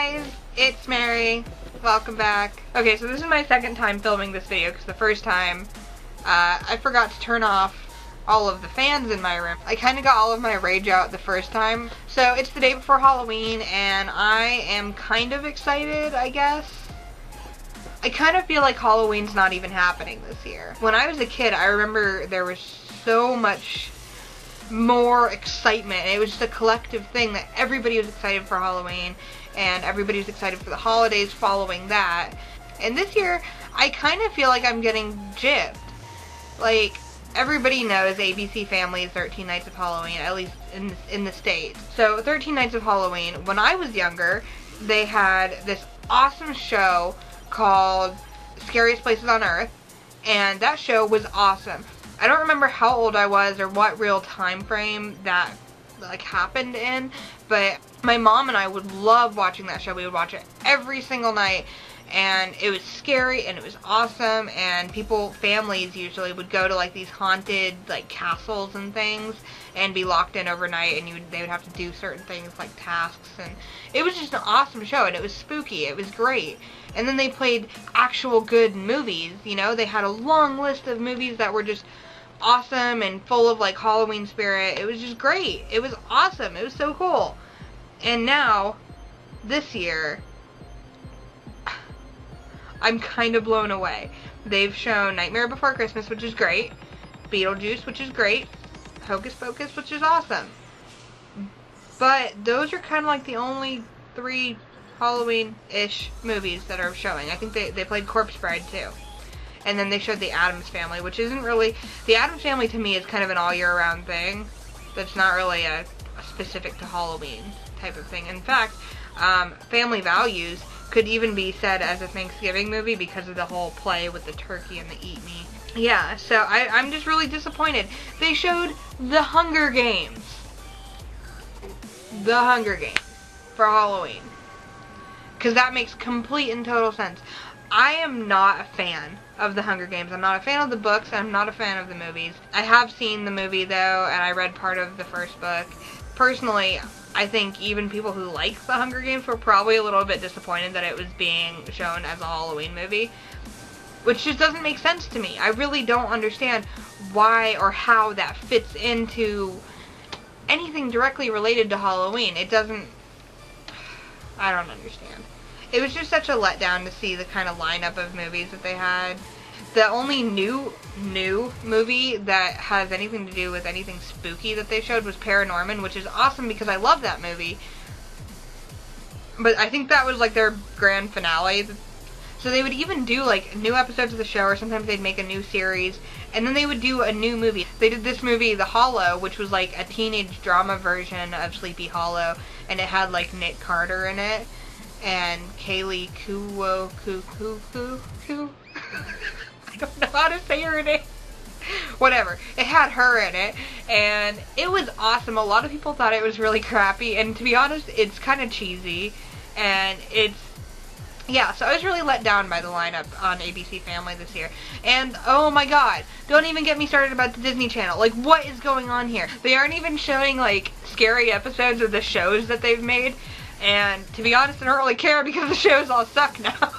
guys, it's Mary. Welcome back. Okay, so this is my second time filming this video because the first time I forgot to turn off all of the fans in my room. I kind of got all of my rage out the first time. So it's the day before Halloween and I am kind of excited, I guess. I kind of feel like Halloween's not even happening this year. When I was a kid, I remember there was so much more excitement. It was just a collective thing that everybody was excited for Halloween and everybody was excited for the holidays following that. And this year, I kind of feel like I'm getting gypped. Like, everybody knows ABC Family's 13 Nights of Halloween, at least in the States. So 13 Nights of Halloween, when I was younger, they had this awesome show called Scariest Places on Earth, and that show was awesome. I don't remember how old I was or what real time frame that like happened in, but my mom and I would love watching that show. We would watch it every single night, and it was scary and it was awesome, and families usually would go to like these haunted like castles and things and be locked in overnight, and they would have to do certain things like tasks, and it was just an awesome show, and it was spooky. It was great. And then they played actual good movies, you know. They had a long list of movies that were just awesome and full of like Halloween spirit. It was just great. It was awesome. It was so cool. And now, this year, I'm kind of blown away. They've shown Nightmare Before Christmas, which is great, Beetlejuice, which is great, Hocus Pocus, which is awesome. But those are kind of like the only 3 Halloween-ish movies that are showing. I think they played Corpse Bride too. And then they showed The Addams Family, which isn't really... The Addams Family to me is kind of an all year round thing. That's not really a specific to Halloween type of thing. In fact, Family Values could even be said as a Thanksgiving movie because of the whole play with the turkey and the eat me. Yeah, so I'm just really disappointed. They showed The Hunger Games. The Hunger Games for Halloween. Because that makes complete and total sense. I am not a fan of The Hunger Games. I'm not a fan of the books. I'm not a fan of the movies. I have seen the movie though, and I read part of the first book. Personally, I think even people who like The Hunger Games were probably a little bit disappointed that it was being shown as a Halloween movie. Which just doesn't make sense to me. I really don't understand why or how that fits into anything directly related to Halloween. It doesn't... I don't understand. It was just such a letdown to see the kind of lineup of movies that they had. The only new movie that has anything to do with anything spooky that they showed was Paranorman, which is awesome because I love that movie. But I think that was like their grand finale. So they would even do like new episodes of the show, or sometimes they'd make a new series, and then they would do a new movie. They did this movie, The Hollow, which was like a teenage drama version of Sleepy Hollow, and it had like Nick Carter in it, and Kaylee Kuo. I don't know how to say her name. Whatever. It had her in it, and it was awesome. A lot of people thought it was really crappy, and to be honest, it's kind of cheesy, and yeah, so I was really let down by the lineup on ABC Family this year. And, oh my god, don't even get me started about the Disney Channel. Like, what is going on here? They aren't even showing, like, scary episodes of the shows that they've made. And, to be honest, I don't really care because the shows all suck now.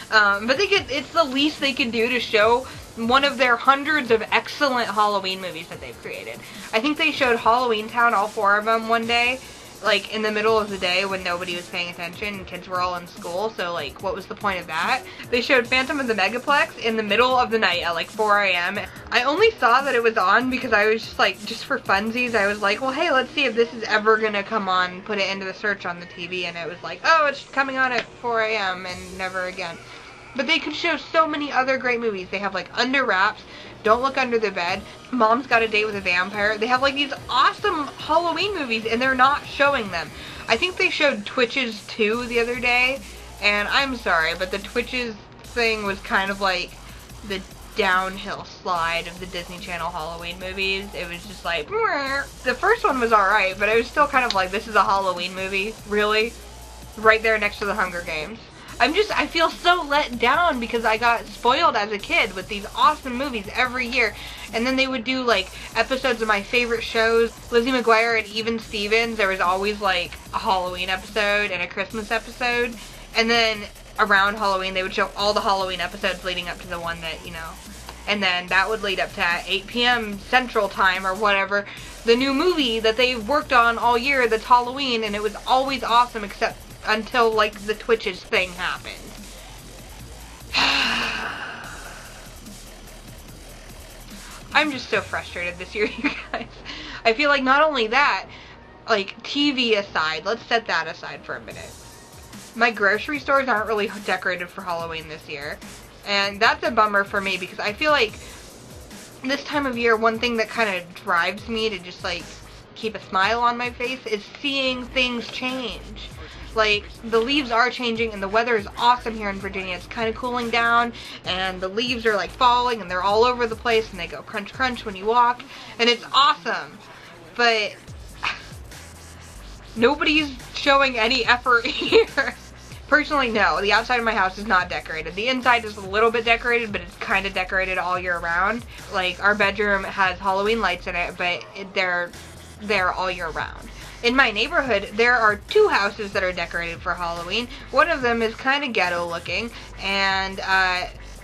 But it's the least they can do to show one of their hundreds of excellent Halloween movies that they've created. I think they showed Halloween Town, all 4 of them, one day. Like, in the middle of the day when nobody was paying attention and kids were all in school, so, like, what was the point of that? They showed Phantom of the Megaplex in the middle of the night at, like, 4 a.m. I only saw that it was on because I was just, like, just for funsies, I was like, well, hey, let's see if this is ever gonna come on, put it into the search on the TV, and it was like, oh, it's coming on at 4 a.m. and never again. But they could show so many other great movies. They have, like, Under Wraps, Don't Look Under the Bed, Mom's Got a Date with a Vampire. They have, like, these awesome Halloween movies, and they're not showing them. I think they showed Twitches 2 the other day, and I'm sorry, but the Twitches thing was kind of like the downhill slide of the Disney Channel Halloween movies. It was just like, the first one was alright, but it was still kind of like, this is a Halloween movie? Really? Right there next to The Hunger Games. I feel so let down because I got spoiled as a kid with these awesome movies every year. And then they would do like episodes of my favorite shows. Lizzie McGuire and Even Stevens, there was always like a Halloween episode and a Christmas episode. And then around Halloween they would show all the Halloween episodes leading up to the one that, you know. And then that would lead up to 8 p.m. Central Time or whatever, the new movie that they worked on all year that's Halloween, and it was always awesome except until like the Twitches thing happened. I'm just so frustrated this year, you guys. I feel like not only that, like TV aside, let's set that aside for a minute. My grocery stores aren't really decorated for Halloween this year. And that's a bummer for me because I feel like this time of year, one thing that kind of drives me to just like keep a smile on my face is seeing things change. Like, the leaves are changing and the weather is awesome here in Virginia. It's kind of cooling down and the leaves are like falling and they're all over the place and they go crunch crunch when you walk and it's awesome. But nobody's showing any effort here. Personally, no. The outside of my house is not decorated. The inside is a little bit decorated, but it's kind of decorated all year round. Like, our bedroom has Halloween lights in it, but they're there all year round. In my neighborhood, there are 2 houses that are decorated for Halloween. One of them is kind of ghetto looking, and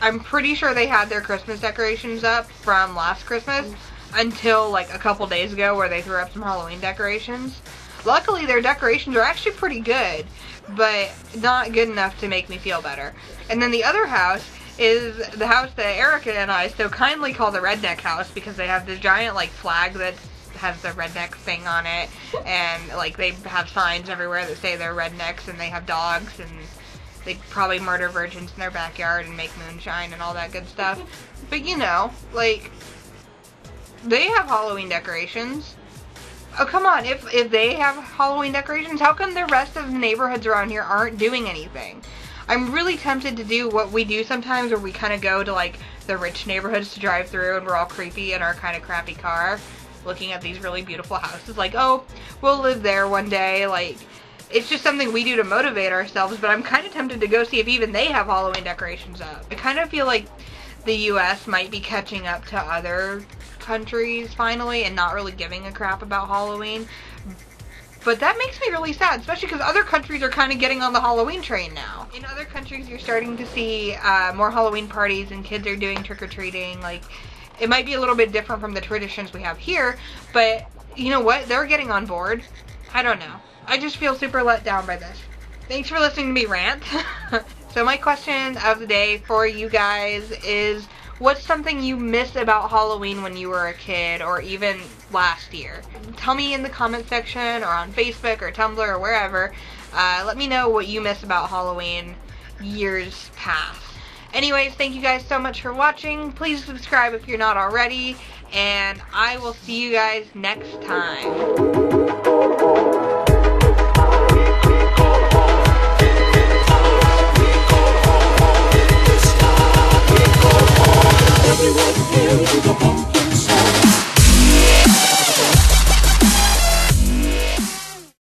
I'm pretty sure they had their Christmas decorations up from last Christmas until like a couple days ago where they threw up some Halloween decorations. Luckily, their decorations are actually pretty good, but not good enough to make me feel better. And then the other house is the house that Erika and I so kindly call the redneck house because they have this giant like flag that has the redneck thing on it, and like they have signs everywhere that say they're rednecks, and they have dogs, and they probably murder virgins in their backyard and make moonshine and all that good stuff. But you know, like, they have Halloween decorations. Oh, come on, if they have Halloween decorations, how come the rest of the neighborhoods around here aren't doing anything? I'm really tempted to do what we do sometimes where we kind of go to like the rich neighborhoods to drive through and we're all creepy in our kind of crappy car looking at these really beautiful houses, like, oh, we'll live there one day. Like, it's just something we do to motivate ourselves, but I'm kind of tempted to go see if even they have Halloween decorations up. I kind of feel like the US might be catching up to other countries finally and not really giving a crap about Halloween. But that makes me really sad, especially because other countries are kind of getting on the Halloween train now. In other countries, you're starting to see more Halloween parties and kids are doing trick-or-treating. Like, it might be a little bit different from the traditions we have here, but you know what? They're getting on board. I don't know. I just feel super let down by this. Thanks for listening to me rant. So my question of the day for you guys is, what's something you miss about Halloween when you were a kid or even last year? Tell me in the comment section or on Facebook or Tumblr or wherever. Let me know what you miss about Halloween years past. Anyways, thank you guys so much for watching. Please subscribe if you're not already, and I will see you guys next time. Everyone here to the